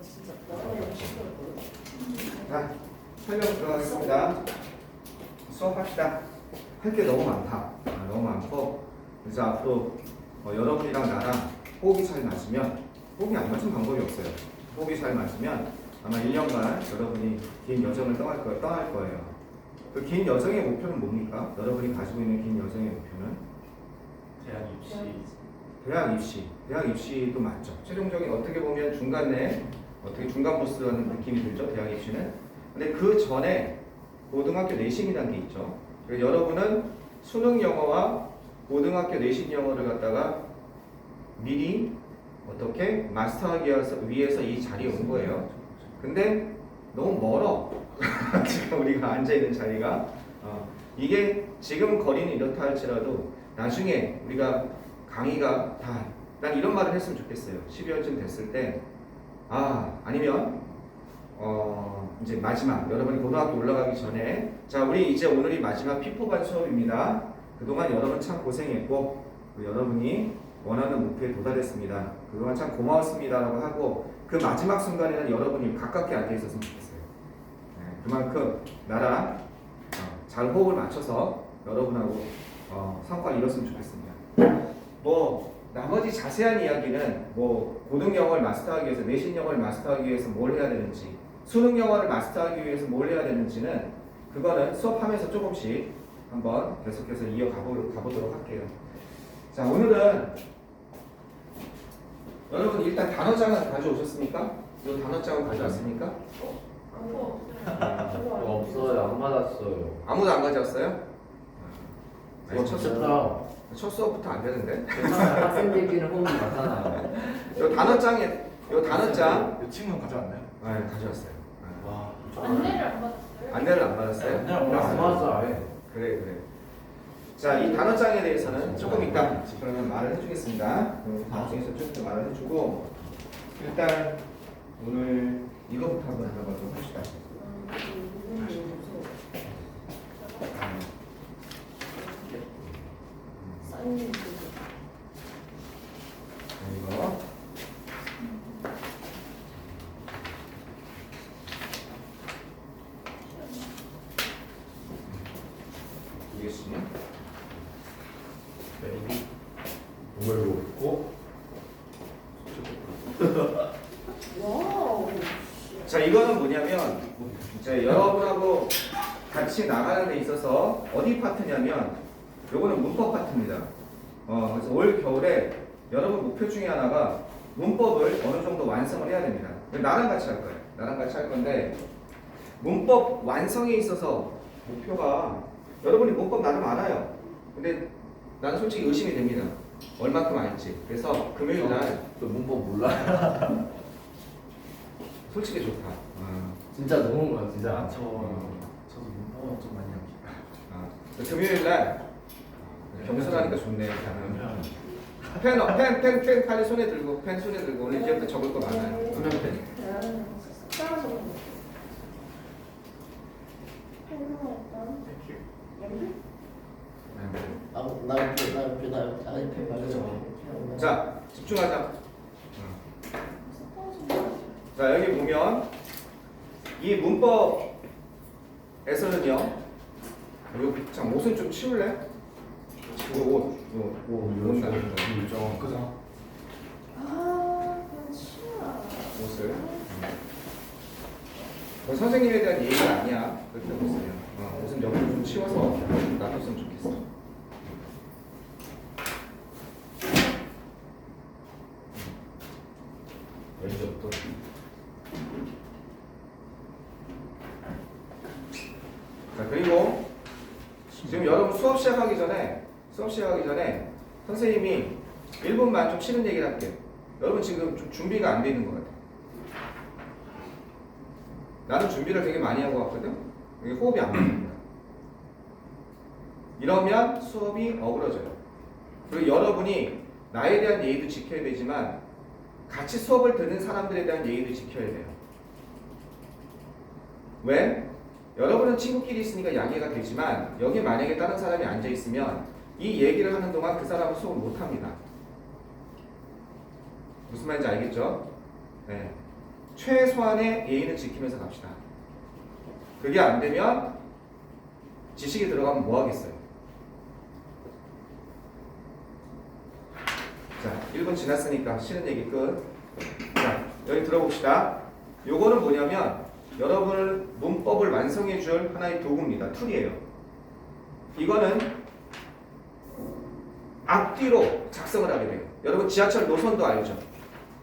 진짜 너무 싫어. 자, 설명 들어가겠습니다. 수업합시다. 할 게 너무 많다. 너무 많고, 그래서 앞으로 여러분이랑 나랑 호흡이 잘 맞으면, 호흡이 안 맞은 방법이 없어요. 호흡이 잘 맞으면 아마 1년간 여러분이 긴 여정을 떠날 거예요. 그 긴 여정의 목표는 뭡니까? 여러분이 가지고 있는 긴 여정의 목표는? 대학 입시. 대학 입시도 맞죠. 최종적인 어떻게 보면 중간에 어떻게 중간 보스라는 느낌이 들죠. 대학 입시는. 근데 그 전에 고등학교 내신이라는 게 있죠. 그래서 여러분은 수능 영어와 고등학교 내신 영어를 갖다가 미리 어떻게 마스터하기 위해서 이 자리에 온 거예요. 근데 너무 멀어. 지금 우리가 앉아있는 자리가. 이게 지금 거리는 이렇다 할지라도 나중에 우리가 강의가 난 이런 말을 했으면 좋겠어요. 12월쯤 됐을 때 아니면 이제 마지막 여러분이 고등학교 올라가기 전에 자 우리 이제 오늘이 마지막 피포반 수업입니다. 그동안 여러분 참 고생했고 여러분이 원하는 목표에 도달했습니다. 그동안 참 고마웠습니다라고 하고 그 마지막 순간에는 여러분이 가깝게 앉아 있었으면 좋겠어요. 그만큼 나랑 잘 호흡을 맞춰서 여러분하고 성과를 이뤘으면 좋겠습니다. 나머지 자세한 이야기는 고등 영어를 마스터하기 위해서 내신 영어를 마스터하기 위해서 뭘 해야 되는지 수능 영어를 마스터하기 위해서 뭘 해야 되는지는 그거는 수업하면서 조금씩 한번 계속해서 가보도록 할게요. 자 오늘은 여러분 일단 단어장은 가져오셨습니까? 이 단어장은 가져왔습니까? 없어요. 안 받았어요. 아무도 안 가져왔어요? 쳤다. 첫 수업부터 안 되는데? 학생들끼리 호흡이 맞잖아요. 요 단어장 이 친구는 가져왔나요? 네, 가져왔어요. 와. 안내를 안 받았어요? 안내를 안 받았어요? 안내를 안 받았어, 아예. 그래. 자, 이 단어장에 대해서는 조금 이따 그러면 말을 해주겠습니다. 방송에서 조금 더 말을 해주고 일단 오늘 이거부터 한번 알아보도록 합시다. 이거 이겠습니다. 오늘도 없고. 와우. 자, 이거는 뭐냐면 이제 여러분하고 같이 나가는 데 있어서 어디 파트냐면 요거는 문법 파트입니다. 그래서 올 겨울에 여러분 목표 중에 하나가 문법을 어느 정도 완성을 해야 됩니다. 나랑 같이 할 거예요. 나랑 같이 할 건데 문법 완성에 있어서 목표가 여러분이 문법 나름 알아요. 근데 나는 솔직히 의심이 됩니다. 얼마큼 알지. 그래서 금요일 날 저 문법 몰라요. 솔직히 좋다. 진짜 너무 많아, 진짜. 저도 문법은 좀 많이 합니다. 금요일 날 겸손하니까 좋네. 펜 빨리 손에 들고 펜 손에 들고 오늘 이제부터 적을 거 많아요. 따라서 자 집중하자. 자 여기 보면 이 문법에서는요. 여기 참 옷은 좀 치울래? 옷 나는 거. 일정 그죠? 그냥 치워. 옷을. 선생님에 대한 예의가 아니야. 그렇게 보세요. 옷은 옆으로 좀 치워서 놔뒀으면 좋겠어. 왼쪽도. 자 그리고 지금 여러분 수업 시작하기 전에 선생님이 1분만 좀 쉬는 얘기를 할게요. 여러분 지금 좀 준비가 안 돼 있는 것 같아요. 나는 준비를 되게 많이 하고 왔거든. 이게 호흡이 안 맞습니다. 이러면 수업이 어그러져요. 그리고 여러분이 나에 대한 예의도 지켜야 되지만 같이 수업을 듣는 사람들에 대한 예의도 지켜야 돼요. 왜? 여러분은 친구끼리 있으니까 양해가 되지만 여기 만약에 다른 사람이 앉아있으면 이 얘기를 하는 동안 그 사람은 수업을 못합니다. 무슨 말인지 알겠죠? 네. 최소한의 예의는 지키면서 갑시다. 그게 안 되면 지식이 들어가면 뭐 하겠어요? 자, 1분 지났으니까 싫은 얘기 끝. 자, 여기 들어봅시다. 요거는 뭐냐면 여러분을 문법을 완성해 줄 하나의 도구입니다. 툴이에요. 이거는 앞뒤로 작성을 하게 돼요. 여러분 지하철 노선도 알죠?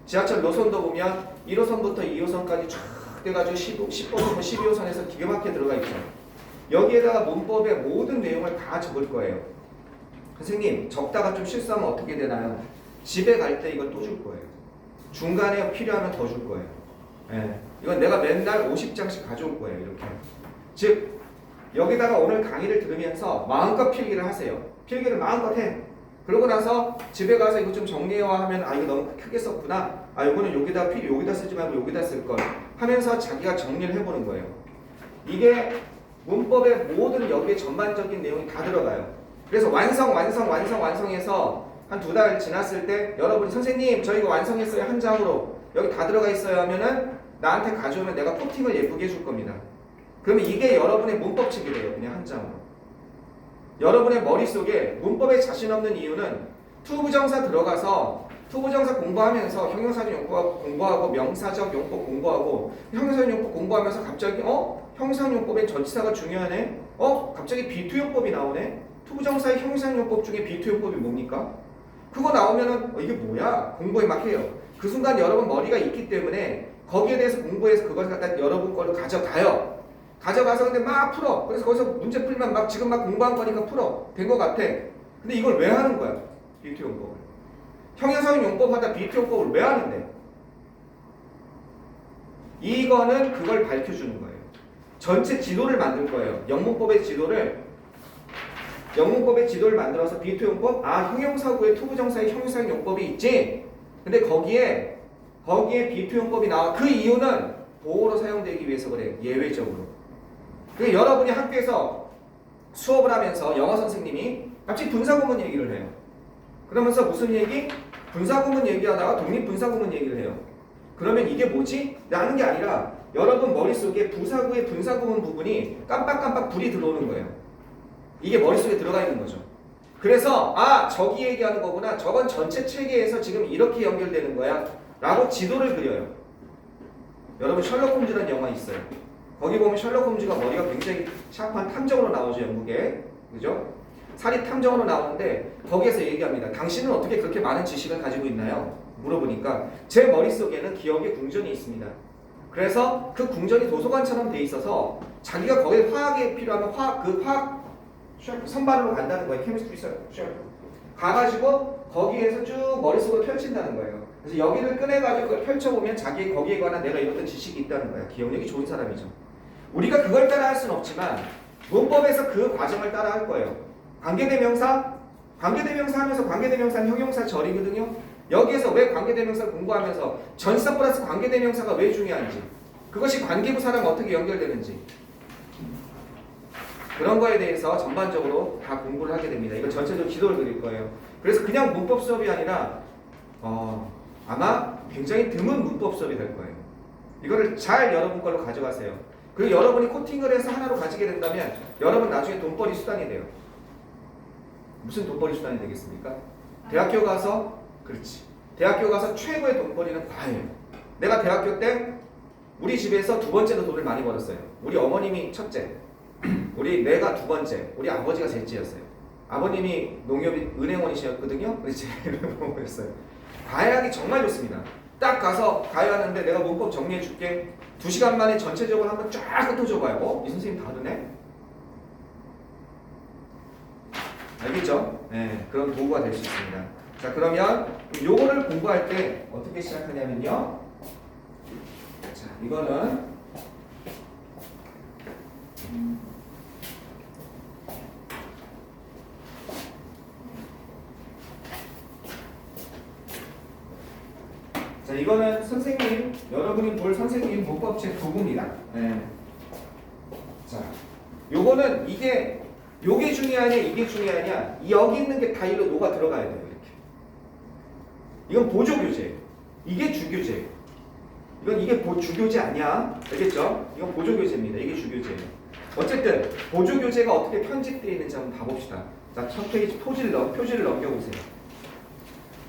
지하철 노선도 보면 1호선부터 2호선까지 쫙 돼가지고 10호선, 12호선에서 기가 막히게 들어가 있죠. 여기에다가 문법의 모든 내용을 다 적을 거예요. 선생님, 적다가 좀 실수하면 어떻게 되나요? 집에 갈 때 이걸 또 줄 거예요. 중간에 필요하면 더 줄 거예요. 예. 이건 내가 맨날 50장씩 가져올 거예요. 이렇게. 즉, 여기다가 오늘 강의를 들으면서 마음껏 필기를 하세요. 필기를 마음껏 해. 그러고 나서 집에 가서 이거 좀 정리해와 하면 아 이거 너무 크게 썼구나. 아 이거는 여기다 쓰지 말고 여기다 쓸 걸. 하면서 자기가 정리를 해보는 거예요. 이게 문법의 모든 여기에 전반적인 내용이 다 들어가요. 그래서 완성해서 한 2달 지났을 때 여러분이 선생님 저 이거 완성했어요 한 장으로 여기 다 들어가 있어요 하면은 나한테 가져오면 내가 코팅을 예쁘게 해줄 겁니다. 그러면 이게 여러분의 문법칙이 돼요. 그냥 한 장으로. 여러분의 머릿속에 문법에 자신 없는 이유는 투부정사 들어가서 투부정사 공부하면서 형용사적 용법 공부하고 명사적 용법 공부하고 형용사적 용법 공부하면서 갑자기 형용사적 용법엔 전치사가 중요하네. 갑자기 비투용법이 나오네. 투부정사의 형용사적 용법 중에 비투용법이 뭡니까? 그거 나오면은 이게 뭐야? 공부에 막 해요. 그 순간 여러분 머리가 있기 때문에 거기에 대해서 공부해서 그걸 갖다 여러분 걸로 가져가요. 가져가서 근데 막 풀어. 그래서 거기서 문제 풀면 막 지금 막 공부한 거니까 풀어. 된 것 같아. 근데 이걸 왜 하는 거야? 비투용법을. 형용사적 용법하다 비투용법을 왜 하는데? 이거는 그걸 밝혀주는 거예요. 전체 지도를 만들 거예요. 영문법의 지도를 만들어서 비투용법, 형용사구에 투부정사의 형용사적 용법이 있지. 근데 거기에 비투용법이 나와. 그 이유는 보호로 사용되기 위해서 그래요. 예외적으로. 그러니까 여러분이 학교에서 수업을 하면서 영어 선생님이 갑자기 분사구문 얘기를 해요. 그러면서 무슨 얘기? 분사구문 얘기하다가 독립분사구문 얘기를 해요. 그러면 이게 뭐지? 라는 게 아니라 여러분 머릿속에 부사구의 분사구문 부분이 깜빡깜빡 불이 들어오는 거예요. 이게 머릿속에 들어가 있는 거죠. 그래서 저기 얘기하는 거구나. 저건 전체 체계에서 지금 이렇게 연결되는 거야. 라고 지도를 그려요. 여러분 셜록 홈즈라는 영화 있어요. 거기 보면 셜록 홈즈가 머리가 굉장히 샤프한 탐정으로 나오죠. 영국에. 그죠? 사립 탐정으로 나오는데 거기에서 얘기합니다. 당신은 어떻게 그렇게 많은 지식을 가지고 있나요? 물어보니까 제 머릿속에는 기억의 궁전이 있습니다. 그래서 그 궁전이 도서관처럼 돼 있어서 자기가 거기에 화학에 필요하면 화학 선반으로 간다는 거예요. 케미스트리 가가지고 거기에서 쭉 머릿속으로 펼친다는 거예요. 그래서 여기를 꺼내가지고 그걸 펼쳐보면 자기 거기에 관한 내가 이렇던 지식이 있다는 거야. 기억력이 좋은 사람이죠. 우리가 그걸 따라 할 수는 없지만 문법에서 그 과정을 따라 할 거예요. 관계대명사 하면서 관계대명사는 형용사 절이거든요. 여기에서 왜 관계대명사를 공부하면서 전치사 플러스 관계대명사가 왜 중요한지, 그것이 관계부사랑 어떻게 연결되는지, 그런 거에 대해서 전반적으로 다 공부를 하게 됩니다. 이거 전체적으로 지도를 그릴 거예요. 그래서 그냥 문법 수업이 아니라 아마 굉장히 드문 문법 수업이 될 거예요. 이거를 잘 여러분 걸로 가져가세요. 그리고 여러분이 코팅을 해서 하나로 가지게 된다면 여러분 나중에 돈벌이 수단이 돼요. 무슨 돈벌이 수단이 되겠습니까? 대학교 가서 대학교 가서 최고의 돈벌이는 과외예요. 내가 대학교 때 우리 집에서 2번째로 돈을 많이 벌었어요. 우리 어머님이 첫째, 내가 2번째, 우리 아버지가 셋째였어요. 아버님이 농협이 은행원이셨거든요. 그래서 제일 보였어요. 과외하기 정말 좋습니다. 딱 가서 과외하는데 내가 문법 정리해 줄게. 2시간 만에 전체적으로 한번 쫙 흩어줘봐요. 이 선생님 다르네? 알겠죠? 네, 그런 도구가 될 수 있습니다. 자, 그러면 요거를 공부할 때 어떻게 시작하냐면요. 자, 이거는 이거는 선생님, 여러분이 볼 선생님 문법책 도구입니다. 네. 자, 요거는 요게 중요하냐, 이게 중요하냐, 여기 있는 게 다 이로 녹아 들어가야 돼요. 이렇게. 이건 보조교재, 이게 주교재. 이게 주교재 아니야. 알겠죠? 이건 보조교재입니다. 이게 주교재예요. 어쨌든 보조교재가 어떻게 편집되어 있는지 한번 봐봅시다. 자, 첫 페이지 표지를 넘겨보세요.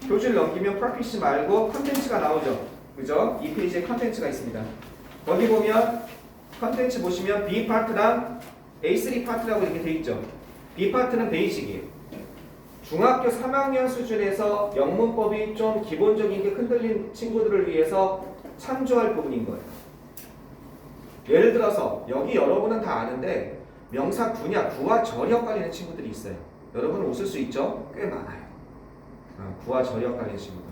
표지를 넘기면 프랙티스 말고 컨텐츠가 나오죠. 그죠? 이 페이지에 컨텐츠가 있습니다. 거기 보면 컨텐츠 보시면 B 파트랑 A3 파트라고 이렇게 돼 있죠. B 파트는 베이직이에요. 중학교 3학년 수준에서 영문법이 좀 기본적인 게 흔들린 친구들을 위해서 참조할 부분인 거예요. 예를 들어서 여기 여러분은 다 아는데 명사 구냐, 구와 절이 헷갈리는 친구들이 있어요. 여러분은 웃을 수 있죠? 꽤 많아요. 구와 절이 헷갈리는 친구들.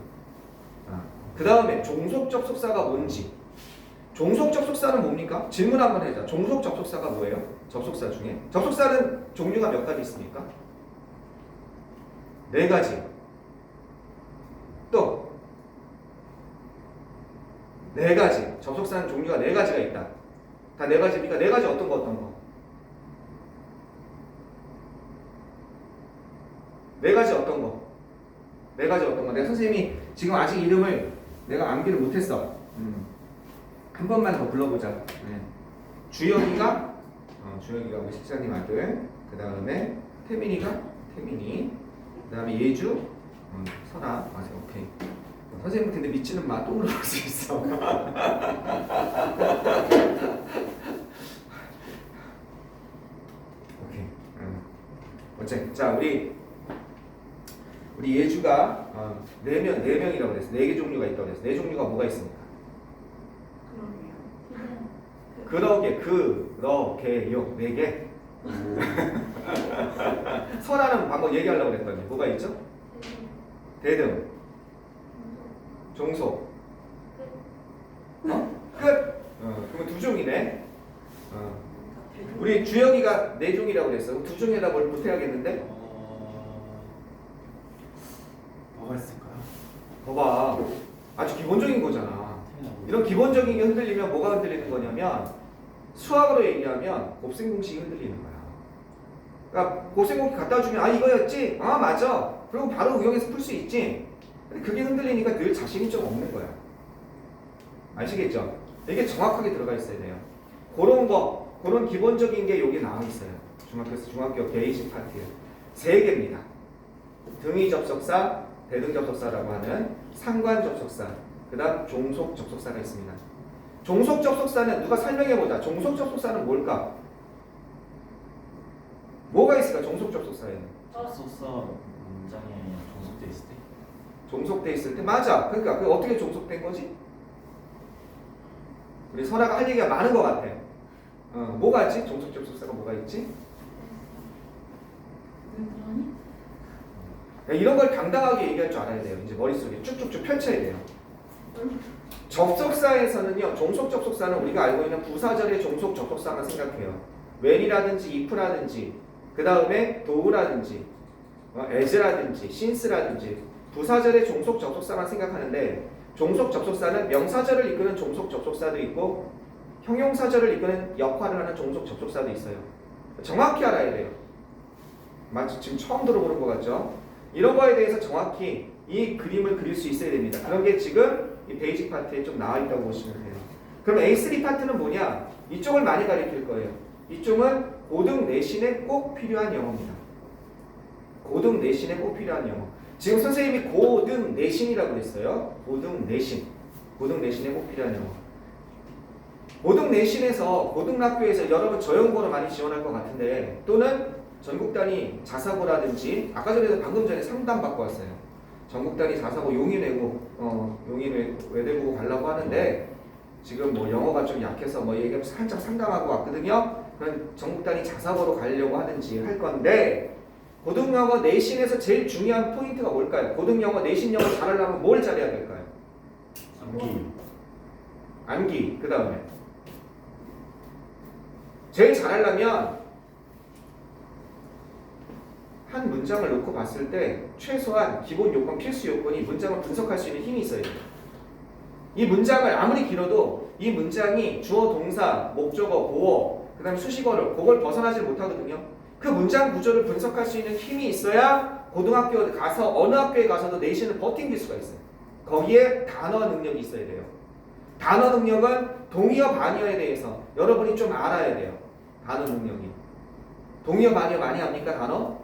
그 다음에 종속 접속사가 뭔지. 종속 접속사는 뭡니까? 질문 한번 해자. 종속 접속사가 뭐예요? 접속사 중에. 접속사는 종류가 몇 가지 있습니까? 4가지. 또 4가지. 접속사는 종류가 4가지가 있다. 다 4가지입니까? 4가지 어떤 거? 4가지 어떤 거? 4가지 어떤 거? 내가 선생님이 지금 아직 이름을 내가 암기를 못했어. 한 번만 더 불러보자. 네. 주혁이가 우리 식사님 아들. 그 다음에 태민이. 그 다음에 예주, 선아. 맞아, 오케이. 선생님 근데 믿지는 마. 또 물어볼 수 있어. 오케이. 어째? 자, 우리 예주가 4명이라고 그랬어. 4개 종류가 있다고 그랬어. 4종류가 뭐가 있습니까? 그러게요. 4개. 설아는 방금 얘기하려고 그랬더니 뭐가 있죠? 대등, 종속, 끝. 그러면 2종이네. 우리 주혁이가 4종이라고 그랬어. 2종에다 뭘 보태야겠는데? 뭐가 있을까요? 봐봐. 아주 기본적인 거잖아. 이런 기본적인 게 흔들리면 뭐가 흔들리는 거냐면 수학으로 얘기하면 곱셈 공식이 흔들리는 거야. 그러니까 곱셈 공식 갖다 주면 이거였지? 맞아. 그리고 바로 응용해서 풀 수 있지. 근데 그게 흔들리니까 늘 자신이 좀 없는 거야. 아시겠죠? 이게 정확하게 들어가 있어야 돼요. 그런 기본적인 게 여기 나와 있어요. 중학교 베이직 파트에 3개입니다. 등위 접속사, 대등 접속사라고 하는 상관 접속사, 그 다음 종속 접속사가 있습니다. 종속 접속사는 누가 설명해보자. 종속 접속사는 뭘까? 뭐가 있을까? 종속 접속사에는 접속사 문장에 종속돼 있을 때 종속돼 있을 때 맞아. 그러니까 그 어떻게 종속된 거지? 우리 선아가 할 얘기가 많은 것 같아. 뭐가 있지? 종속 접속사가 뭐가 있지? 이런 걸 당당하게 얘기할 줄 알아야 돼요. 이제 머릿속에 쭉쭉쭉 펼쳐야 돼요. 접속사에서는요, 종속 접속사는 우리가 알고 있는 부사절의 종속 접속사만 생각해요. when이라든지 if라든지 그 다음에 do라든지 as라든지 since라든지 부사절의 종속 접속사만 생각하는데 종속 접속사는 명사절을 이끄는 종속 접속사도 있고 형용사절을 이끄는 역할을 하는 종속 접속사도 있어요. 정확히 알아야 돼요. 마치 지금 처음 들어보는 것 같죠? 이런 거에 대해서 정확히 이 그림을 그릴 수 있어야 됩니다. 그런 게 지금 이 베이직 파트에 좀 나와 있다고 보시면 돼요. 그럼 A3 파트는 뭐냐? 이쪽을 많이 가리킬 거예요. 이쪽은 고등 내신에 꼭 필요한 영어입니다. 고등 내신에 꼭 필요한 영어. 지금 선생님이 고등 내신이라고 했어요. 고등 내신에 꼭 필요한 영어. 고등 내신에서 고등학교에서 여러분 저연고로 많이 지원할 것 같은데 또는 전국 단위 자사고라든지 아까 전에 방금 전에 상담 받고 왔어요. 전국 단위 자사고 용인외고 외대고 가려고 하는데 지금 뭐 영어가 좀 약해서 뭐 얘기하면서 살짝 상담하고 왔거든요. 그런 전국 단위 자사고로 가려고 하든지 할 건데 고등영어 내신에서 제일 중요한 포인트가 뭘까요? 고등영어 내신 영어 잘하려면 뭘 잘해야 될까요? 암기. 그 다음에 제일 잘하려면 한 문장을 놓고 봤을 때 최소한 기본 요건, 필수 요건이 문장을 분석할 수 있는 힘이 있어야 돼요. 이 문장을 아무리 길어도 이 문장이 주어, 동사, 목적어, 보어, 그 다음에 수식어를 그걸 벗어나지 못하거든요. 그 문장 구조를 분석할 수 있는 힘이 있어야 고등학교 가서 어느 학교에 가서도 내신을 버팅길 수가 있어요. 거기에 단어 능력이 있어야 돼요. 단어 능력은 동의어 반의어에 대해서 여러분이 좀 알아야 돼요. 단어 능력이. 동의어 반의어 많이 합니까 단어?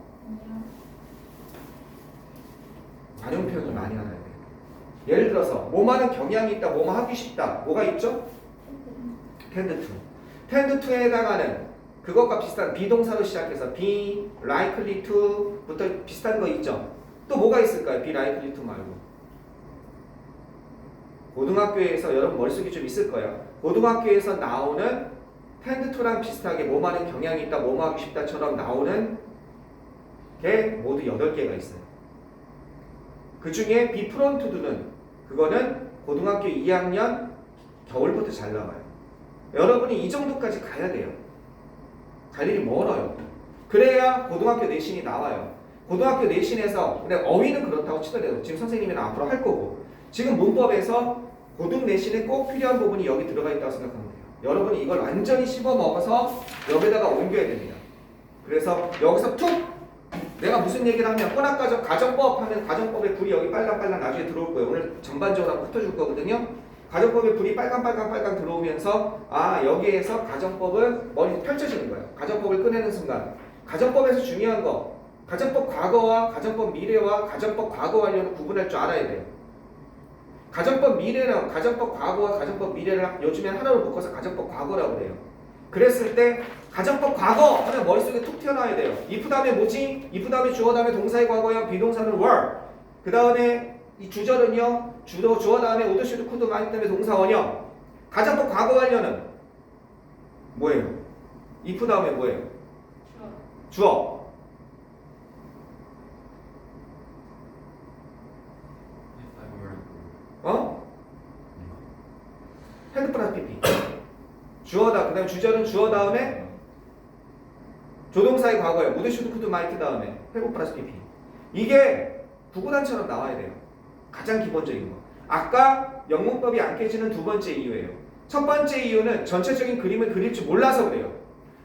관용 표현을 많이 알아야 돼요. 예를 들어서 뭐만은 경향이 있다, 뭐만 하기 쉽다. 뭐가 있죠? tend to. tend to에 해당하는 그것과 비슷한 비동사로 시작해서 be, likely to 부터 비슷한 거 있죠? 또 뭐가 있을까요? be likely to 말고. 고등학교에서 여러분 머릿속에 좀 있을 거예요. 고등학교에서 나오는 tend to랑 비슷하게 뭐만은 경향이 있다, 뭐만 하기 쉽다처럼 나오는 게 모두 8개가 있어요. 그 중에 be prone to do는 그거는 고등학교 2학년 겨울부터 잘 나와요. 여러분이 이 정도까지 가야 돼요. 갈 일이 멀어요. 그래야 고등학교 내신이 나와요. 고등학교 내신에서 근데 어휘는 그렇다고 치더라도 지금 선생님이랑 앞으로 할 거고 지금 문법에서 고등 내신에 꼭 필요한 부분이 여기 들어가 있다고 생각하면 돼요. 여러분이 이걸 완전히 씹어 먹어서 여기다가 옮겨야 됩니다. 그래서 여기서 툭 내가 무슨 얘기를 하면 혼합가정 가정법 하면 가정법의 불이 여기 빨강빨강 나중에 들어올 거예요. 오늘 전반적으로 한번 흩어줄 거거든요. 가정법의 불이 빨강 들어오면서 아 여기에서 가정법은 머리 펼쳐지는 거예요. 가정법을 꺼내는 순간 가정법에서 중요한 거 가정법 과거와 가정법 미래와 가정법 과거 완료는 구분할 줄 알아야 돼요. 가정법 미래랑 가정법 과거와 가정법 미래를 요즘엔 하나로 묶어서 가정법 과거라고 그래요. 그랬을 때 가정법 과거 하면 머릿속에 툭 튀어나와야 돼요. if 다음에 뭐지? if 다음에 주어 다음에 동사의 과거형 비동사는 were. 그 다음에 이 주절은요. 주어 다음에 would, should, could, might 다음에 동사 원형. 가정법 과거 완료는 뭐예요? if 다음에 뭐예요? 주어. If I were 어? 헤드 플러스 PP. 주어다. 그 다음에 주절은 주어 다음에 조동사의 과거예요. would, should, could, might 다음에 회복 플러스 PP. 이게 구구단처럼 나와야 돼요. 가장 기본적인 거. 아까 영문법이 안 깨지는 두 번째 이유예요. 첫 번째 이유는 전체적인 그림을 그릴 줄 몰라서 그래요.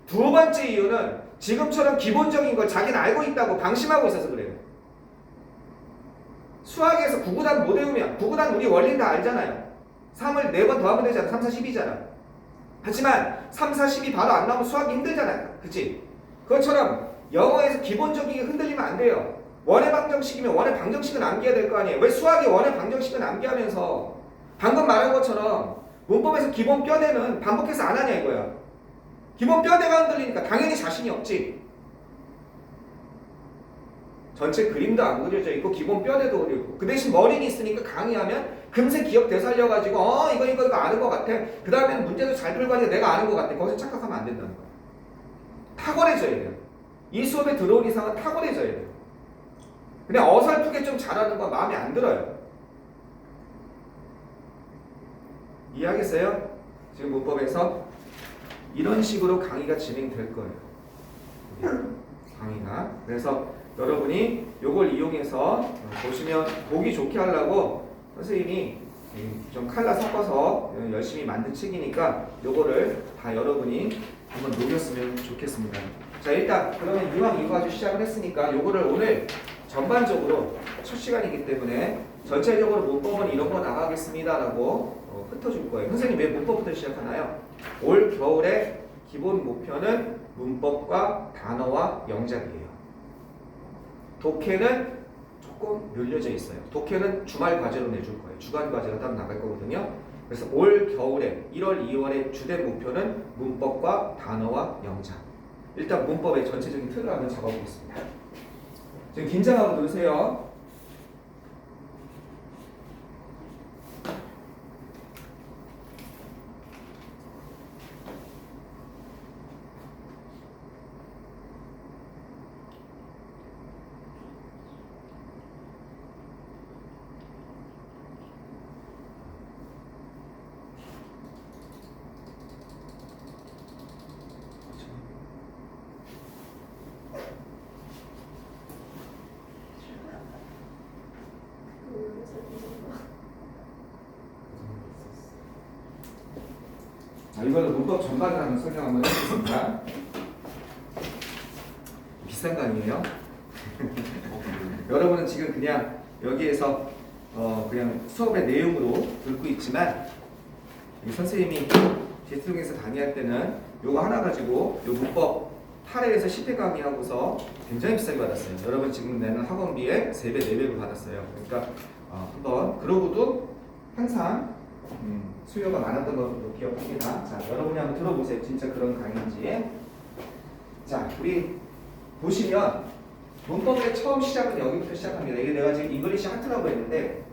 두 번째 이유는 지금처럼 기본적인 걸 자기는 알고 있다고 방심하고 있어서 그래요. 수학에서 구구단 못 외우면 구구단 우리 원리는 다 알잖아요. 3을 4번 더하면 되잖아. 3, 4, 10이잖아. 하지만 3, 4, 10이 바로 안 나오면 수학이 힘들잖아요. 그치? 그것처럼 영어에서 기본적인 게 흔들리면 안 돼요. 원의 방정식이면 원의 방정식은 암기해야 될 거 아니에요. 왜 수학이 원의 방정식은 암기하면서 방금 말한 것처럼 문법에서 기본 뼈대는 반복해서 안 하냐 이거야. 기본 뼈대가 흔들리니까 당연히 자신이 없지. 전체 그림도 안 그려져 있고 기본 뼈대도 그리고 그 대신 머리는 있으니까 강의하면 금세 기억 되살려가지고 이거 아는 것 같아. 그 다음에는 문제도 잘 풀고 하니까 내가 아는 것 같아. 거기서 착각하면 안 된다는 거야. 탁월해져야 돼요. 이 수업에 들어온 이상은 탁월해져야 돼요. 그냥 어설프게 좀 잘하는 건 마음에 안 들어요. 이해하겠어요? 지금 문법에서 이런 식으로 강의가 진행될 거예요. 강의가. 그래서 여러분이 이걸 이용해서 보시면 보기 좋게 하려고 선생님이 좀 칼라 섞어서 열심히 만든 책이니까 이거를 다 여러분이 한번 녹였으면 좋겠습니다. 자 일단 그러면 이왕 이거 가지고 시작을 했으니까 이거를 오늘 전반적으로 첫 시간이기 때문에 전체적으로 문법은 이런 거 나가겠습니다 라고 흩어줄 거예요. 선생님 왜 문법부터 시작하나요? 올 겨울에 기본 목표는 문법과 단어와 영작이에요. 독해는 조금 늘려져 있어요. 독해는 주말 과제로 내줄 거예요. 주간 과제가 따로 나갈 거거든요. 그래서 올 겨울에 1월, 2월의 주된 목표는 문법과 단어와 영작. 일단 문법의 전체적인 틀을 한번 잡아보겠습니다. 지금 긴장하고 누르세요. 이걸로 문법 전반을 한번 설명 한번 해보겠습니다. 비싼 거 아니에요? 여러분은 지금 그냥 여기에서 그냥 수업의 내용으로 듣고 있지만 이 선생님이 제스통에서 강의할 때는 요거 하나 가지고 요 문법 8회에서 10회 강의하고서 굉장히 비싸게 받았어요. 여러분 지금 내는 학원비에 3배, 4배로 받았어요. 그러니까 한번 그러고도 항상 수요가 많았던 걸로 기억합니다. 자, 여러분이 한번 들어보세요. 진짜 그런 강의인지. 자, 우리 보시면 문법의 처음 시작은 여기부터 시작합니다. 이게 내가 지금 잉글리시 하트라고 했는데,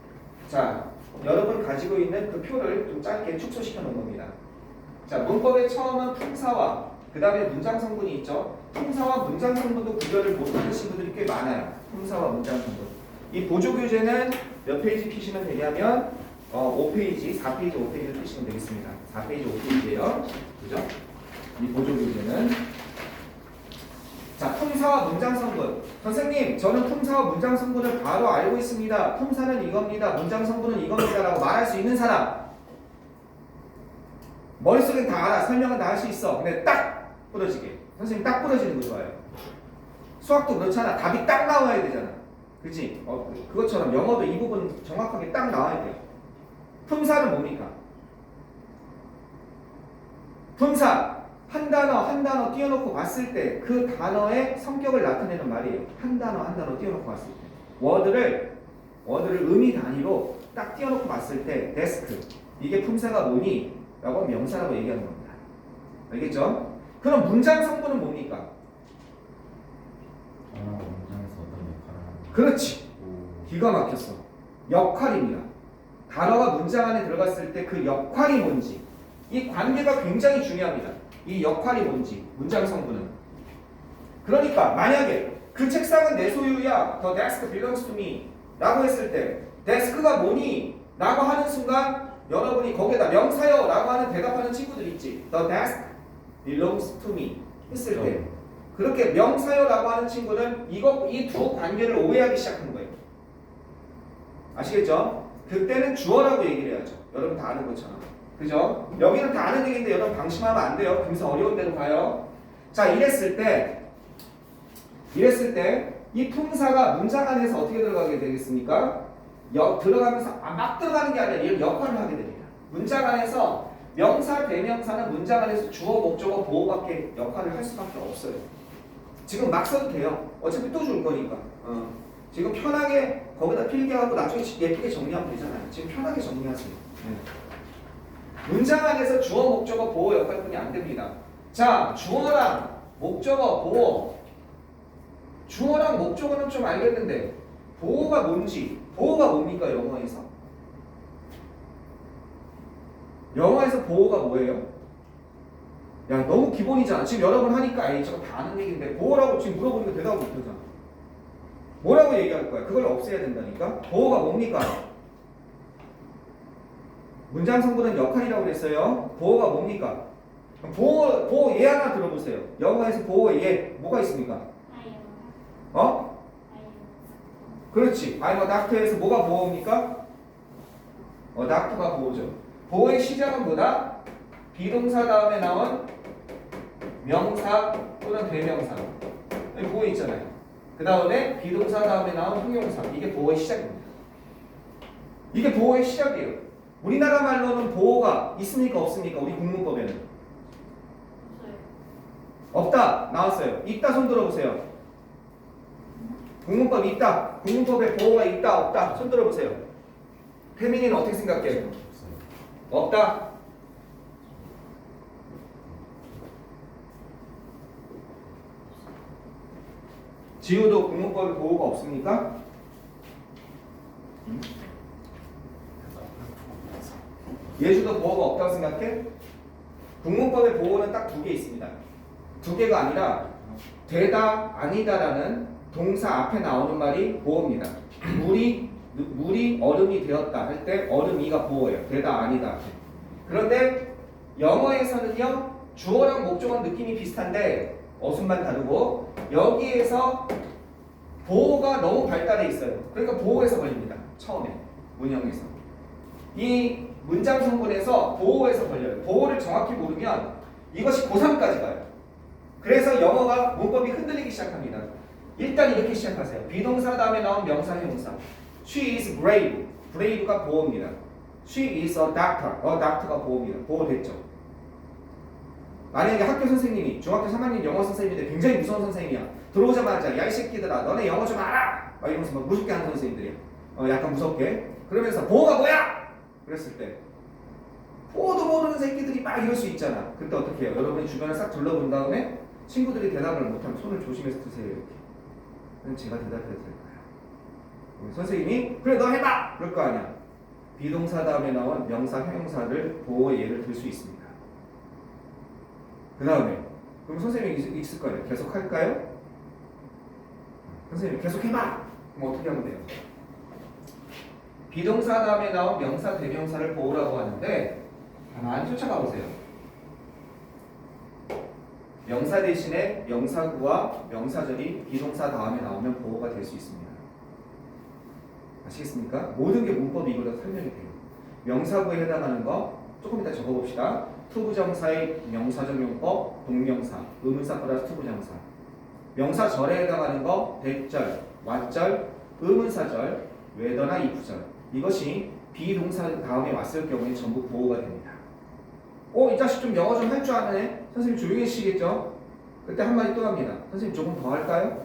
자, 여러분 가지고 있는 그 표를 좀 짧게 축소시켜 놓은 겁니다. 자, 문법의 처음은 품사와 그 다음에 문장 성분이 있죠. 품사와 문장 성분도 구별을 못하시는 분들이 꽤 많아요. 품사와 문장 성분. 이 보조 교재는 몇 페이지 피시면 되냐면 5페이지, 4페이지, 5페이지를 피시면 되겠습니다. 4페이지, 5페이지예요. 그죠? 이 보조 교재는 자, 품사와 문장 성분. 선생님, 저는 품사와 문장 성분을 바로 알고 있습니다. 품사는 이겁니다. 문장 성분은 이겁니다. 라고 말할 수 있는 사람. 머릿속엔 다 알아. 설명은 다 할 수 있어. 근데 딱 부러지게. 선생님 딱 부러지는 거 좋아해요. 수학도 그렇잖아. 답이 딱 나와야 되잖아. 그치? 그것처럼 영어도 이 부분 정확하게 딱 나와야 돼요. 품사는 뭡니까? 품사. 한 단어 띄워놓고 봤을 때 그 단어의 성격을 나타내는 말이에요. 한 단어 띄워놓고 봤을 때. 워드를 의미 단위로 딱 띄워놓고 봤을 때 데스크. 이게 품사가 뭐니? 라고 명사라고 얘기하는 겁니다. 알겠죠? 그럼 문장 성분은 뭡니까? 문장에서 어떤 역할을 하는 그렇지. 기가 막혔어. 역할입니다. 단어가 문장 안에 들어갔을 때 그 역할이 뭔지. 이 관계가 굉장히 중요합니다. 이 역할이 뭔지, 문장 성분은. 그러니까 만약에 그 책상은 내 소유야. The desk belongs to me. 라고 했을 때 데스크가 뭐니? 라고 하는 순간 여러분이 거기에다 명사요 라고 하는 대답하는 친구들 있지. The desk belongs to me 했을 때 그렇게 명사요 라고 하는 친구는 이 두 관계를 오해하기 시작하는 거예요. 아시겠죠? 그때는 주어라고 얘기를 해야죠. 여러분 다 아는 것처럼. 그죠? 여기는 다 아는 얘기인데 여러분 방심하면 안 돼요. 그래서 어려운 데로 가요. 자, 이랬을 때 이 품사가 문장 안에서 어떻게 들어가게 되겠습니까? 들어가면서 막 들어가는 게 아니라 이런 역할을 하게 됩니다. 문장 안에서 명사, 대명사는 문장 안에서 주어, 목적어, 보호밖에 역할을 할 수밖에 없어요. 지금 막 써도 돼요. 어차피 또 줄 거니까. 지금 편하게 거기다 필기하고 나중에 예쁘게 정리하면 되잖아요. 지금 편하게 정리하세요. 문장 안에서 주어, 목적어, 보호 역할뿐이 안 됩니다. 자, 주어랑 목적어, 보호. 주어랑 목적어는 좀 알겠는데 보호가 뭔지, 보호가 뭡니까 영어에서? 영어에서 보호가 뭐예요? 야, 너무 기본이잖아. 지금 여러분 하니까 알죠? 다 아는 얘기인데 보호라고 지금 물어보니까 대답을 못하잖아. 뭐라고 얘기할 거야? 그걸 없애야 된다니까? 보호가 뭡니까? 문장 성분은 역할이라고 그랬어요. 보호가 뭡니까? 보호 예 하나 들어보세요. 영어에서 보호 예 뭐가 있습니까? 어? 그렇지. I'm a doctor에서 뭐가 보호입니까? doctor가 보호죠. 보호의 시작은 뭐다? 비동사 다음에 나온 명사 또는 대명사. 여기 보호 있잖아요. 그 다음에 비동사 다음에 나온 형용사. 이게 보호의 시작입니다. 이게 보호의 시작이에요. 우리나라 말로는 보호가 있습니까? 없습니까? 우리 국문법에는. 없다. 나왔어요. 있다 손 들어보세요. 국문법 있다. 국문법에 보호가 있다. 없다. 손 들어보세요. 태민이는 어떻게 생각해? 없다. 지우도 국문법에 보호가 없습니까? 예주도 보호가 없다고 생각해? 국문법의 보호는 딱 2개 있습니다. 2개가 아니라 되다, 아니다라는 동사 앞에 나오는 말이 보호입니다. 물이 얼음이 되었다 할 때 얼음이가 보호예요. 되다, 아니다. 그런데 영어에서는요, 주어랑 목적어는 느낌이 비슷한데 어순만 다르고 여기에서 보호가 너무 발달해 있어요. 그러니까 보호에서 걸립니다. 처음에 문형에서. 이 문장 성분에서 보호에서 걸려요. 보호를 정확히 모르면 이것이 고3까지 가요. 그래서 영어가 문법이 흔들리기 시작합니다. 일단 이렇게 시작하세요. 비동사 다음에 나온 명사, 형용사. She is brave. brave가 보호입니다. She is a doctor. doctor가 보호입니다. 보호됐죠. 만약에 학교 선생님이 중학교 3학년 영어 선생님인데 굉장히 무서운 선생님이야. 들어오자마자 야 이 새끼들아 너네 영어 좀 알아! 막 이러면서 막 무섭게 하는 선생님들이야. 약간 무섭게. 그러면서 보호가 뭐야? 그랬을 때 보호도 모르는 새끼들이 막 이럴 수 있잖아. 그때 어떻게 해요? 여러분이 주변을 싹 둘러본 다음에 친구들이 대답을 못하면 손을 조심해서 드세요. 이렇게. 그럼 제가 대답해도 될 거예요. 선생님이 그래 너 해봐! 그럴 거 아니야. 비동사 다음에 나온 명사, 형용사를 보호의 예를 들 수 있습니다. 그 다음에 그럼 선생님이 있을 거예요. 계속 할까요? 선생님 계속 해봐! 그럼 어떻게 하면 돼요? 비동사 다음에 나온 명사, 대명사를 보호라고 하는데 가만히 쫓아가 보세요. 명사 대신에 명사구와 명사절이 비동사 다음에 나오면 보호가 될 수 있습니다. 아시겠습니까? 모든 게 문법이 이거로 설명이 돼요. 명사구에 해당하는 거 조금 이따 적어봅시다. 투부정사의 명사적 용법, 동명사, 의문사 플러스 투부정사. 명사절에 해당하는 거 대절, 왓절, 의문사절, whether나 if절. 이것이 비동사 다음에 왔을 경우에 전부 보호가 됩니다. 이 자식 좀 영어 좀 할 줄 아네? 선생님 조용히 해주시겠죠? 그때 한마디 또 합니다. 선생님 조금 더 할까요?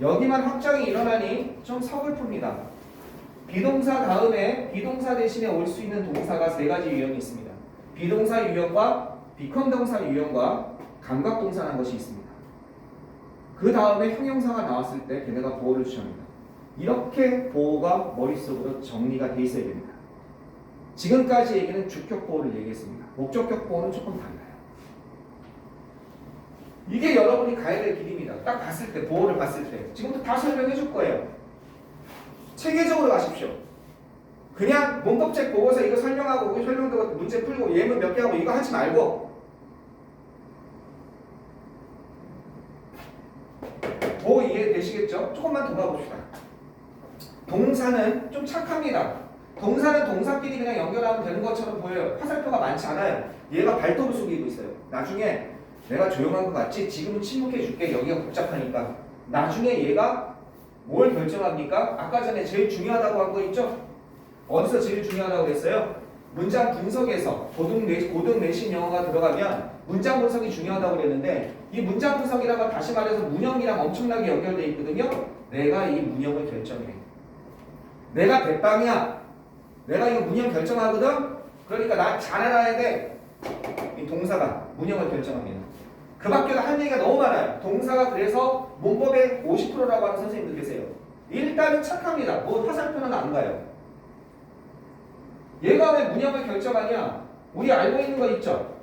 여기만 확장이 일어나니 좀 서글픕니다. 비동사 다음에 비동사 대신에 올 수 있는 동사가 세 가지 유형이 있습니다. 비동사 유형과 비컨동사 유형과 감각동사라는 것이 있습니다. 그 다음에 형용사가 나왔을 때 걔네가 보호를 취합니다. 이렇게 보호가 머릿속으로 정리가 돼 있어야 됩니다. 지금까지 얘기는 주격 보호를 얘기했습니다. 목적격 보호는 조금 달라요. 이게 여러분이 가야 될 길입니다. 딱 봤을 때, 보호를 봤을 때. 지금부터 다 설명해 줄 거예요. 체계적으로 가십시오. 그냥 문법책 보고서 이거 설명하고 설명도 문제 풀고 예문 몇 개 하고 이거 하지 말고 보호 이해되시겠죠? 조금만 더 가봅시다. 동사는 좀 착합니다. 동사는 동사끼리 그냥 연결하면 되는 것처럼 보여요. 화살표가 많지 않아요. 얘가 발톱을 숙이고 있어요. 나중에 내가 조용한 것 같지? 지금은 침묵해 줄게. 여기가 복잡하니까. 나중에 얘가 뭘 결정합니까? 아까 전에 제일 중요하다고 한 거 있죠? 어디서 제일 중요하다고 했어요? 문장 분석에서 고등 내신 영어가 들어가면 문장 분석이 중요하다고 그랬는데 이 문장 분석이라고 다시 말해서 문형이랑 엄청나게 연결되어 있거든요. 내가 이 문형을 결정해. 내가 대빵이야. 내가 이거 문형 결정하거든? 그러니까 나 잘 알아야 돼. 이 동사가 문형을 결정합니다. 그 밖에도 할 얘기가 너무 많아요. 동사가 그래서 문법의 50%라고 하는 선생님들 계세요. 일단은 착합니다. 뭐 화살표는 안 가요. 얘가 왜 문형을 결정하냐? 우리 알고 있는 거 있죠?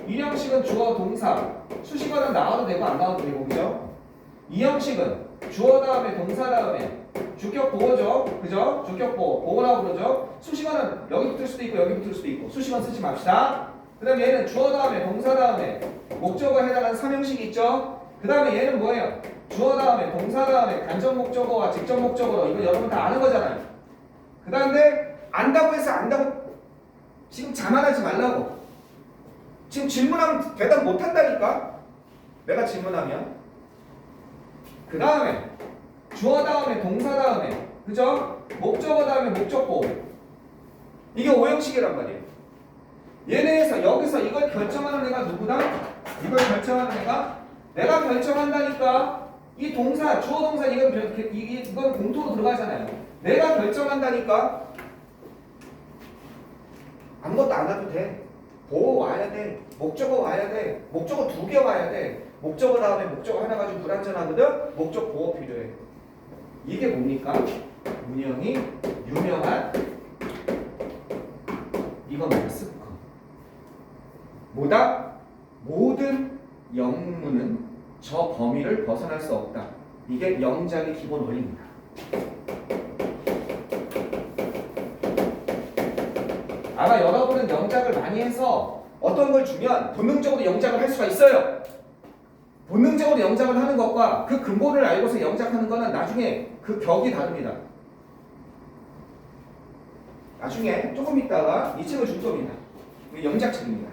이 형식은 주어, 동사, 수식어는 나와도 되고 안 나와도 되고 그죠? 이 형식은 주어 다음에 동사 다음에 주격 보호죠. 그죠? 주격 보호. 보호라고 그러죠. 수식어는 여기 붙을 수도 있고 여기 붙을 수도 있고 수식어 쓰지 맙시다. 그 다음에 얘는 주어 다음에 동사 다음에 목적어에 해당하는 삼형식이 있죠. 그 다음에 얘는 뭐예요? 주어 다음에 동사 다음에 간접 목적어와 직접 목적어로 이거 여러분 다 아는 거잖아요. 그 다음에 안다고 해서 안다고 지금 자만하지 말라고. 지금 질문하면 대답 못한다니까. 내가 질문하면 그 다음에 주어 다음에 동사 다음에 그죠? 목적어 다음에 목적보. 이게 오형식이란 말이에요. 얘네에서 여기서 이걸 결정하는 애가 누구다? 이걸 결정하는 애가 내가 결정한다니까. 이 동사 주어 동사 이건 공통으로 들어가잖아요. 내가 결정한다니까. 아무것도 안 해도 돼. 보호 와야 돼. 목적어 와야 돼. 목적어 2개 와야 돼. 목적어 다음에 목적어 하나 가지고 불안전하거든. 목적 보호 필요해. 이게 뭡니까? 문형이 유명한 이겁니다. 습관. 뭐다? 모든 영문은 저 범위를 벗어날 수 없다. 이게 영작의 기본 원리입니다. 아마 여러분은 영작을 많이 해서 어떤 걸 주면 본능적으로 영작을 할 수가 있어요. 본능적으로 영작을 하는 것과 그 근본을 알고서 영작하는 거는 나중에 그 격이 다릅니다. 나중에 조금 있다가 이 책을 줄 겁니다. 영작책입니다.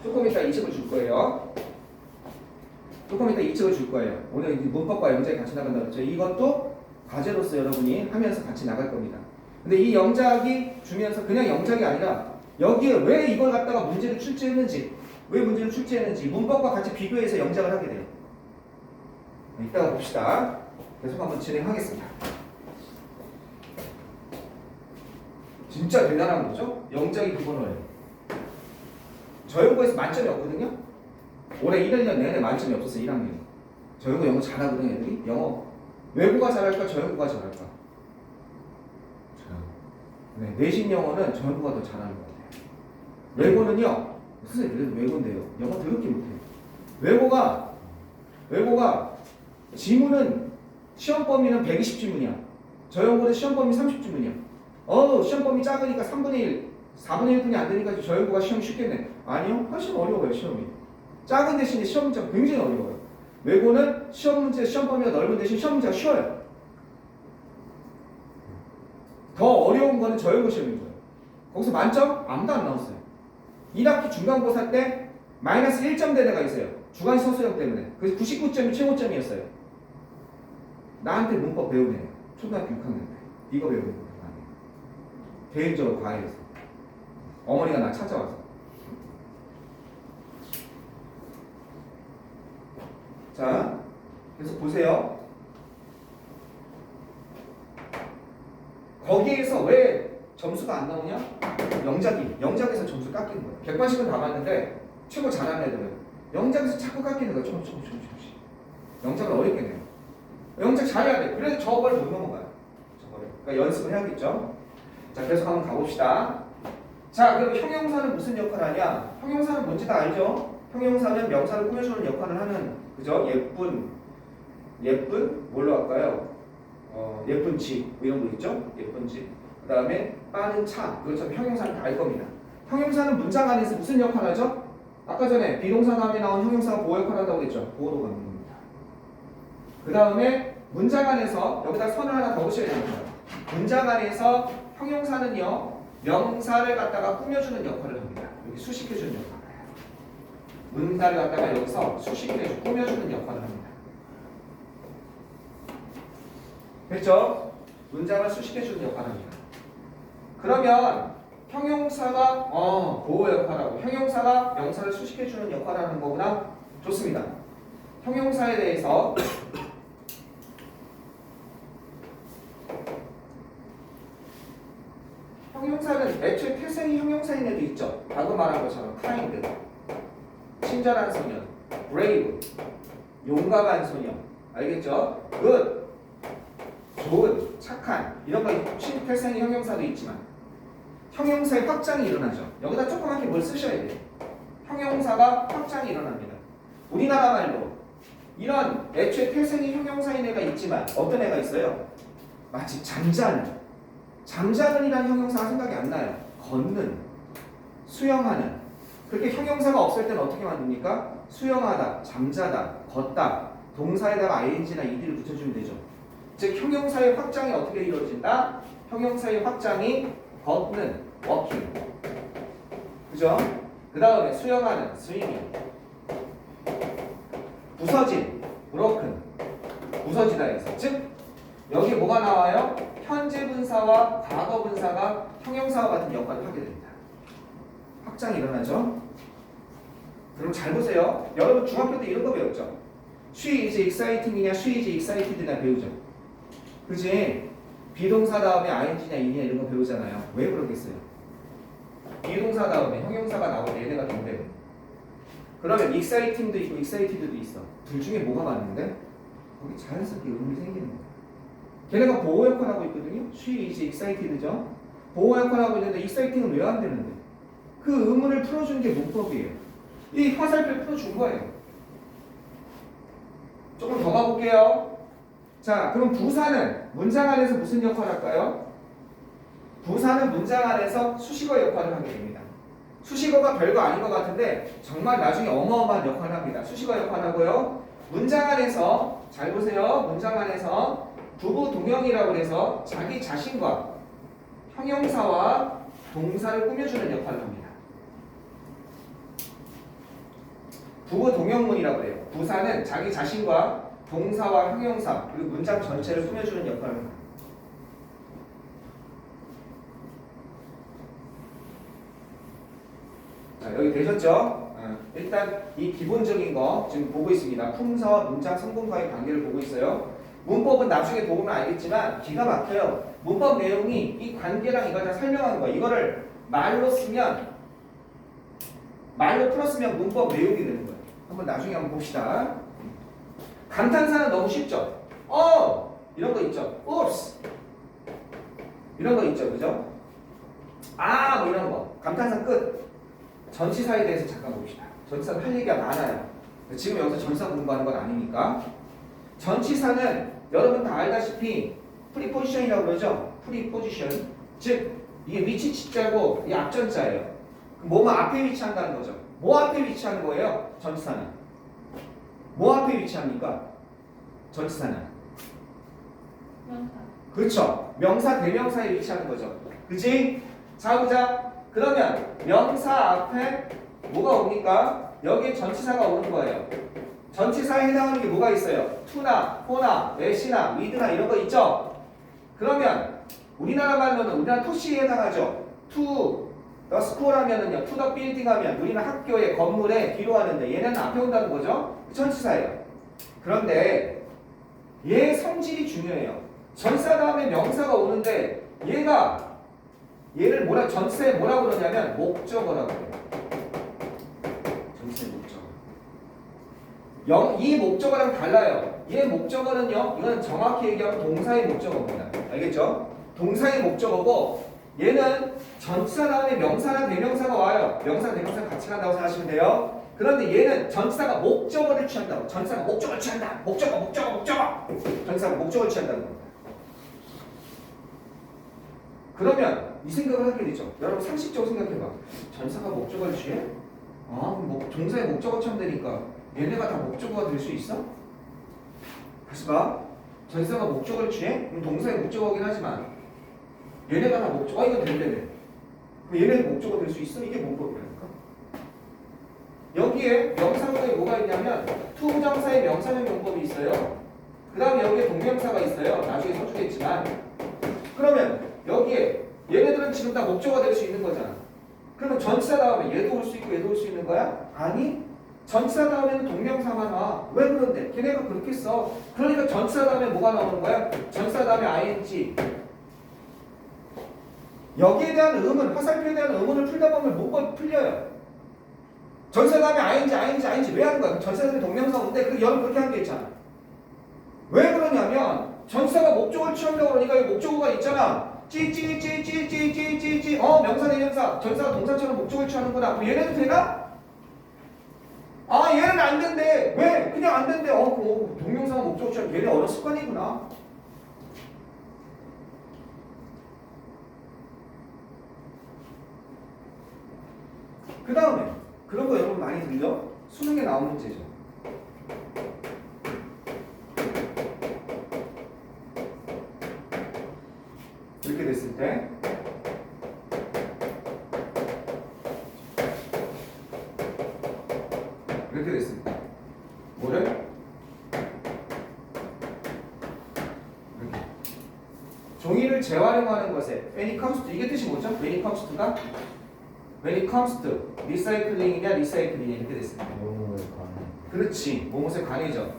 조금 있다 이 책을 줄 거예요. 조금 있다 이 책을 줄 거예요. 오늘 문법과 영작이 같이 나간다고 했죠. 이것도 과제로서 여러분이 하면서 같이 나갈 겁니다. 근데 이 영작이 주면서 그냥 영작이 아니라 여기에 왜 이걸 갖다가 문제를 출제했는지, 왜 문제를 출제했는지 문법과 같이 비교해서 영작을 하게 돼요. 이따가 봅시다. 계속 한번 진행하겠습니다. 진짜 대단한 거죠? 영작이 두 번을 해요. 저연고에서 만점이 없거든요? 올해 1년 내내 만점이 없었어요, 1학년. 저연고 영어 잘하거든요, 애들이. 영어. 외국어가 잘할까, 저연고가 잘할까? 네, 내신 영어는 저연고가 더 잘하는 것 같아요. 외고는요, 선생님, 그래도 외고인데요. 영어 더럽게 못해요. 외고가 지문은 시험 범위는 120지문이야. 저연고는 시험 범위 30지문이야. 시험 범위 작으니까 3분의 1, 4분의 1분이 안 되니까 저연고가 시험이 쉽겠네. 아니요, 훨씬 어려워요, 시험이. 작은 대신에 시험 문제가 굉장히 어려워요. 외고는 시험 문제, 시험 범위가 넓은 대신 시험 문제가 쉬워요. 더 어려운 거는 저연고 시험인 거예요. 거기서 만점 아무도 안 나왔어요. 1학기 중간고사 때 마이너스 1점 된 애가 있어요. 주관 서술형 때문에. 그래서 99점이 최고점이었어요. 나한테 문법 배운 애. 초등학교 6학년 때. 이거 배우는 거예요. 개인적으로 과외해서. 어머니가 나 찾아와서. 자, 그래서 보세요. 거기에서 왜 점수가 안 나오냐? 영작에서 점수 깎이는 거예요. 180은 다 맞는데 최고 잘하는 애들은 영작에서 자꾸 깎이는 거예요. 조금씩. 영작을 어렵게 내요. 영작 잘해야 돼. 그래서 저걸 못 넘어가요. 저거를. 그러니까 연습을 해야겠죠. 자, 계속 한번 가봅시다. 자, 그럼 형용사는 무슨 역할을 하냐? 형용사는 뭔지 다 알죠? 형용사는 명사를 꾸며주는 역할을 하는, 그죠? 예쁜 뭘로 할까요? 예쁜 집, 뭐 이런 거 있죠? 예쁜 집. 그 다음에 빠른 차. 그것처럼 형용사는 다 알 겁니다. 형용사는 문장 안에서 무슨 역할을 하죠? 아까 전에 비동사 다음에 나온 형용사가 보호 역할을 한다고 그랬죠? 보호로 가는 겁니다. 그 다음에 문장 안에서 여기다 선을 하나 더 붙여야 됩니다. 문장 안에서 형용사는요, 명사를 갖다가 꾸며주는 역할을 합니다. 여기 수식해주는 역할을 해요. 문사를 갖다가 여기서 수식해주고 꾸며주는 역할을 합니다. 됐죠? 문장을 수식해주는 역할을 합니다. 그러면 형용사가 보호 역할하고 형용사가 명사를 수식해주는 역할을 하는 거구나. 좋습니다. 형용사에 대해서 형용사는 애초에 태생이 형용사인 애도 있죠. 방금 말한 것처럼 kind, 친절한 소년, brave, 용감한 소년, 알겠죠? good, 좋은, 착한 이런 거 태생이 형용사도 있지만 형용사의 확장이 일어나죠. 여기다 조그맣게 뭘 쓰셔야 돼요. 형용사가 확장이 일어납니다. 우리나라 말로 이런 애초에 태생이 형용사인 애가 있지만 어떤 애가 있어요? 마치 잠자는이라는 형용사가 생각이 안 나요. 걷는, 수영하는. 그렇게 형용사가 없을 때는 어떻게 만듭니까? 수영하다, 잠자다, 걷다. 동사에다가 ing나 ed를 붙여주면 되죠. 즉 형용사의 확장이 어떻게 이루어진다? 형용사의 확장이 걷는, walking. 그죠? 그 다음에 수영하는, swimming. 부서진, broken. 부서지다 해서. 즉 여기 뭐가 나와요? 현재 분사와 과거 분사가 형용사와 같은 역할을 하게 됩니다. 확장이 일어나죠? 그럼 잘 보세요. 여러분 중학교 때 이런 거 배웠죠? She is exciting이냐 she is excited냐 배우죠? 그지? 비동사 다음에 ing냐 in이냐 이런 거 배우잖아요. 왜 그러겠어요? 비동사 다음에 형용사가 나올 때 얘네가 동대요. 그러면 exciting도 있고 excited도 있어. 둘 중에 뭐가 맞는데? 거기 자연스럽게 의문이 생기는 거예요. 걔네가 보호 역할을 하고 있거든요. She is excited죠. 보호 역할을 하고 있는데 exciting은 왜 안 되는데? 그 의문을 풀어주는 게 문법이에요. 이 화살표 풀어준 거예요. 조금 더 가볼게요. 자, 그럼 부사는 문장 안에서 무슨 역할을 할까요? 부사는 문장 안에서 수식어 역할을 하게 됩니다. 수식어가 별거 아닌 것 같은데 정말 나중에 어마어마한 역할을 합니다. 수식어 역할을 하고요. 문장 안에서 잘 보세요. 문장 안에서 부부 동형이라고 해서 자기 자신과 형용사와 동사를 꾸며주는 역할을 합니다. 부부 동형문이라고 해요. 부사는 자기 자신과 동사와 형용사 그리고 문장 전체를 꾸며주는 역할을 합니다. 여기 되셨죠? 일단 이 기본적인 거 지금 보고 있습니다. 품사와 문장 성분과의 관계를 보고 있어요. 문법은 나중에 보면 알겠지만 기가 막혀요. 문법 내용이 이 관계랑 이걸 다 설명하는 거야. 이거를 말로 쓰면 말로 풀었으면 문법 내용이 되는 거예요. 한번 나중에 한번 봅시다. 감탄사는 너무 쉽죠? 이런 거 있죠? oops 이런 거 있죠, 그죠? 뭐 이런 거. 감탄사 끝. 전치사에 대해서 잠깐 봅시다. 전치사는 할 얘기가 많아요. 지금 여기서 전치사 공부하는 건 아니니까. 전치사는 여러분 다 알다시피 프리포지션이라고 그러죠? 프리포지션. 즉 이게 위치 치자고 이 앞전자예요. 뭐뭐 앞에 위치한다는 거죠. 뭐 앞에 위치하는 거예요? 전치사는. 뭐 앞에 위치합니까? 전치사는. 명사. 그렇죠. 명사 대명사에 위치하는 거죠. 그치? 자 보자. 그러면 명사 앞에 뭐가 옵니까? 여기에 전치사가 오는 거예요. 전치사에 해당하는 게 뭐가 있어요? to나, for나, what이나, with나 이런 거 있죠? 그러면 우리나라 말로는 우리나라 토시에 해당하죠. to the school 하면은요. to the building 하면 우리는 학교에 건물에 뒤로 하는데 얘는 앞에 온다는 거죠. 전치사예요. 그런데 얘의 성질이 중요해요. 전치사 다음에 명사가 오는데 얘를 전치사에 뭐라고 그러냐면 목적어라고 그래요. 전치사의 목적어. 이 목적어랑 달라요. 얘 목적어는요. 이건 정확히 얘기하면 동사의 목적어입니다. 알겠죠? 동사의 목적어고 얘는 전치사 다음에 명사나 대명사가 와요. 명사, 대명사 같이 간다고 생각하시면 돼요. 그런데 얘는 전치사가 목적어를 취한다고. 전치사가 목적어를 취한다. 목적어. 전치사가 목적어를 취한다는 겁니다. 그러면 이 생각을 하게 되죠. 여러분 상식적으로 생각해봐. 전치사가 목적어를 취해? 그럼 동사의 목적어처럼 되니까 얘네가 다 목적어가 될 수 있어? 다시 봐. 전치사가 목적어를 취해? 그럼 동사의 목적어긴 하지만 얘네가 다 목적어. 이건 된대네. 그럼 얘네가 목적어 될 수 있어? 이게 문법이라니까. 여기에 명사구에 뭐가 있냐면 투부정사의 명사형 용법이 있어요. 그 다음에 여기에 동명사가 있어요. 나중에 써주겠지만. 그러면 여기에 얘네들은 지금 다 목적어가 될 수 있는 거잖아. 그러면 전치사 다음에 얘도 올 수 있고 얘도 올 수 있는 거야? 아니. 전치사 다음에는 동명사가 나와. 왜 그런데? 걔네가 그렇게 써. 그러니까 전치사 다음에 뭐가 나오는 거야? 전치사 다음에 ing. 여기에 대한 의문, 화살표에 대한 의문을 풀다 보면 문법이 풀려요. 전치사 다음에 ing 왜 하는 거야? 전치사 다음에 동명사 오는데 여러분 그렇게 하는 게 있잖아. 왜 그러냐면 전치사가 목적어를 취한다고 그러니까 여기 목적어가 있잖아. 명사 대명사 전치사가 동사처럼 목적어를 취하는구나. 그럼 얘네도 되나? 얘는 안 된대. 왜? 그냥 안 된대. 동명사가 목적어를 취하는 얘네 언어 습관이구나. 그 다음에 그런 거 여러분 많이 들려? 수능에 나온 문제죠. 이렇게 됐을 때 이렇게 됐을 때 뭐를? 이렇게 종이를 재활용하는 것에 when it comes to 이게 뜻이 뭐죠? when it comes to가? when it comes to 리사이클링이냐 리사이클이냐 이렇게 됐습니다. 그렇지. 뭐뭇에 관해죠.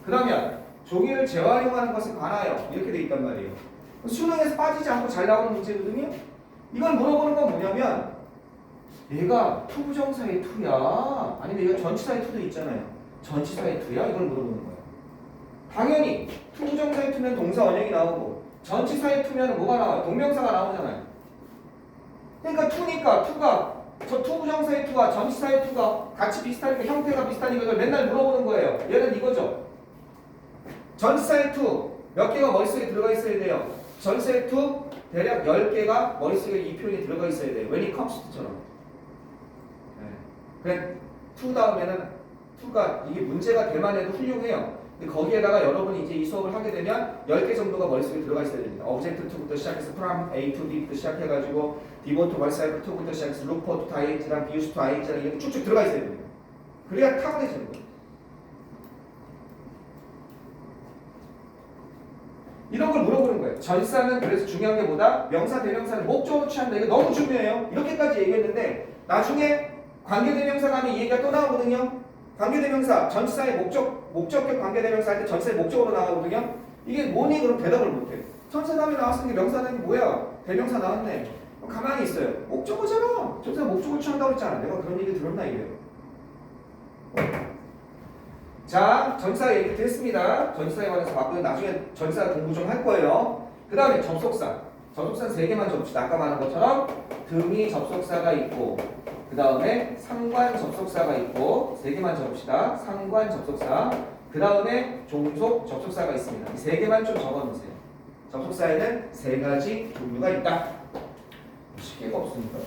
그러면 종이를 재활용하는 것에 관하여 이렇게 돼 있단 말이에요. 수능에서 빠지지 않고 잘 나오는 문제거든요. 이걸 물어보는 건 뭐냐면 얘가 투부정사의 투야 아니면 얘가 전치사의 투도 있잖아요. 전치사의 투야? 이걸 물어보는 거예요. 당연히 투부정사의 투면 동사 원형이 나오고 전치사의 투면 뭐가 나와요? 동명사가 나오잖아요. 그러니까 투니까 투가 저 투부정사의 투와 전치사의 투가 같이 비슷하니까 형태가 비슷하니까 이걸 맨날 물어보는 거예요. 얘는 이거죠. 전치사의 투 몇 개가 머릿속에 들어가 있어야 돼요. 전치사의 투 대략 10개가 머릿속에 이 표현이 들어가 있어야 돼요. when it comes to처럼. 그래 투 다음에는 투가 이게 문제가 될만 해도 훌륭해요. 근데 거기에다가 여러분이 이제 이 수업을 하게 되면 10개 정도가 머릿속에 들어가 있어야 됩니다. object to부터 시작해서 from A to B부터 시작해가지고 devote to verb to부터 시작해서 look for to ing랑 be used to ing랑 이렇게 쭉쭉 들어가 있어야 됩니다. 그래야 타고내지는 거예요. 이런 걸 물어보는 거예요. 전치사는 그래서 중요한 게 뭐다? 명사, 대명사는 목적어로 취한다. 이거 너무 중요해요. 이렇게까지 얘기했는데 나중에 관계대명사가 하면 이 얘기가 또 나오거든요. 관계대명사, 전치사의 목적격 관계대명사 할 때 전치사의 목적으로 나오거든요. 이게 뭐니? 그럼 대답을 못해. 전치사 다음에 나왔으니 명사 다음에 뭐야? 대명사 나왔네. 가만히 있어요. 목적어잖아. 전치사 목적을 취한다고 했잖아. 내가 그런 얘기 들었나 이래요. 자, 전치사 얘기 됐습니다. 전치사에 관해서 봤고요. 나중에 전치사 공부 좀 할 거예요. 그 다음에 접속사. 접속사는 3개만 적읍시다. 아까 말한 것처럼 등위 접속사가 있고 그 다음에 상관 접속사가 있고 3개만 적읍시다. 상관 접속사. 그 다음에 종속 접속사가 있습니다. 이 3개만 좀 적어놓으세요. 접속사에는 3가지 종류가 있다. 시계가 없으니까.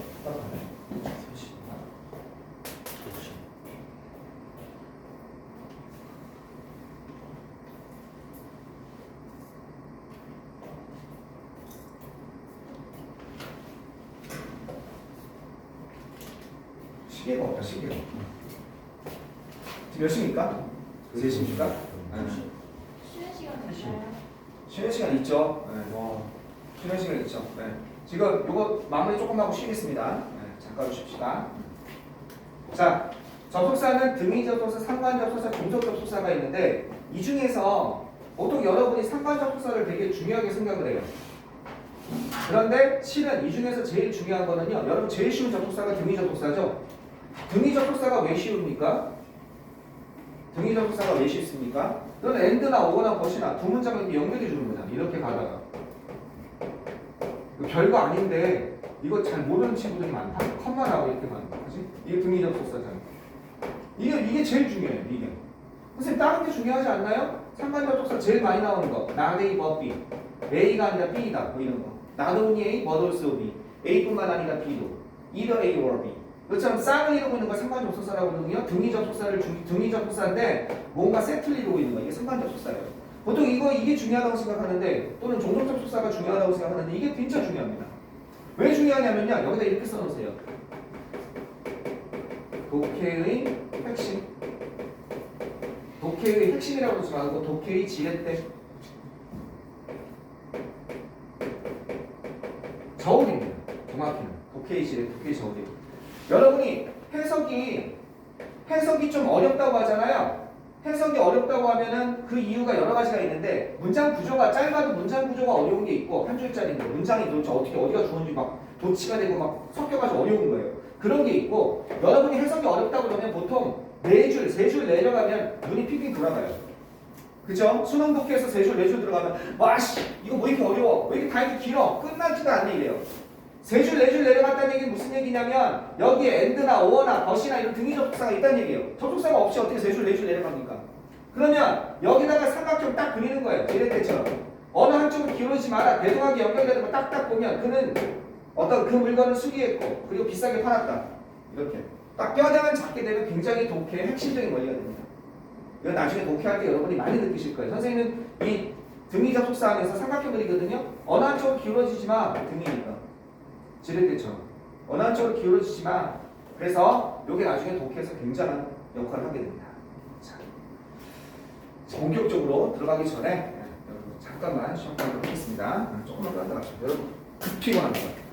시계가 없다. 시계가. 지금 몇 시입니까? 3시입니까? 쉬는 시간 됐나요? 쉬는 시간 있죠. 네. 쉬는 시간 있죠. 네. 지금 요거 마무리 조금 하고 쉬겠습니다. 네. 잠깐 쉬읍시다. 자, 접속사는 등위 접속사, 상관 접속사, 종속 접속사가 있는데 이 중에서 보통 여러분이 상관 접속사를 되게 중요하게 생각을 해요. 그런데 실은 이 중에서 제일 중요한 거는요. 여러분 제일 쉬운 접속사가 등위 접속사죠. 등위 접속사가 왜 쉬웁니까? 등위 접속사가 왜 쉽습니까? 그건 and나 or나 but이나 두 문장을 이렇게 연결해 주는 거잖아. 이렇게 가다가 이거 별거 아닌데 이거 잘 모르는 친구들이 많다. 컴만 하고 이렇게 가는 거, 그렇지? 이게 등위 접속사잖아. 이게 제일 중요해요. 이게. 선생님 다른 게 중요하지 않나요? 상관 접속사 제일 많이 나오는 거. not A, but B. A가 아니라 B다. 뭐 이런 거. not only A, but also B. A뿐만 아니라 B도. either A or B. 그렇지만 쌍을 이루고 있는 걸 상관 접속사라고 하거든요. 등위 접속사인데 뭔가 세트를 이루고 있는 거 이게 상관 접속사예요. 보통 이게 중요하다고 생각하는데 또는 종속 접속사가 중요하다고 생각하는데 이게 진짜 중요합니다. 왜 중요하냐면요. 여기다 이렇게 써놓으세요. 독해의 핵심. 독해의 핵심이라고 하지 말고 독해의 지렛대. 저울입니다. 정확히는 독해의 지렛대, 독해의 저울이에요. 여러분이 해석이 좀 어렵다고 하잖아요. 해석이 어렵다고 하면은 그 이유가 여러 가지가 있는데 문장 구조가 짧아도 문장 구조가 어려운 게 있고 한 줄짜리인데 문장이 도대체 어떻게 어디가 좋은지 막 도치가 되고 막 섞여가지고 어려운 거예요. 그런 게 있고 여러분이 해석이 어렵다고 그러면 보통 4줄, 3줄 내려가면 눈이 핑핑 돌아가요. 그죠? 수능 독해에서 3줄, 4줄 들어가면 와씨 이거 뭐 이렇게 어려워? 왜 이렇게 다 이렇게 길어? 끝나지도 않네 이래요. 3줄, 4줄 내려갔다는 얘기는 무슨 얘기냐면 여기에 and나 or나 but이나 이런 등위 접속사가 있다는 얘기예요. 접속사가 없이 어떻게 3줄, 4줄 내려갑니까? 그러면 여기다가 삼각형 딱 그리는 거예요. 지렛대처럼. 어느 한쪽으로 기울이지 마라. 대등하게 연결되는 거 딱딱 보면 그는 어떤 그 물건을 수리했고 그리고 비싸게 팔았다. 이렇게. 딱 뼈대만 잡게 되면 굉장히 독해의 핵심적인 원리가 됩니다. 이건 나중에 독해할 때 여러분이 많이 느끼실 거예요. 선생님은 이 등위 접속사 안에서 삼각형 그리거든요. 어느 한쪽으로 기울어지지 마. 등위니까. 지렛대처럼. 어느 한쪽으로 기울어지지 마. 그래서 이게 나중에 독해에서 굉장한 역할을 하게 됩니다. 자, 본격적으로 들어가기 전에 여러분 잠깐만 쉬었다 하겠습니다. 조금만 더 하다 가시죠. 여러분 급 피곤합니다.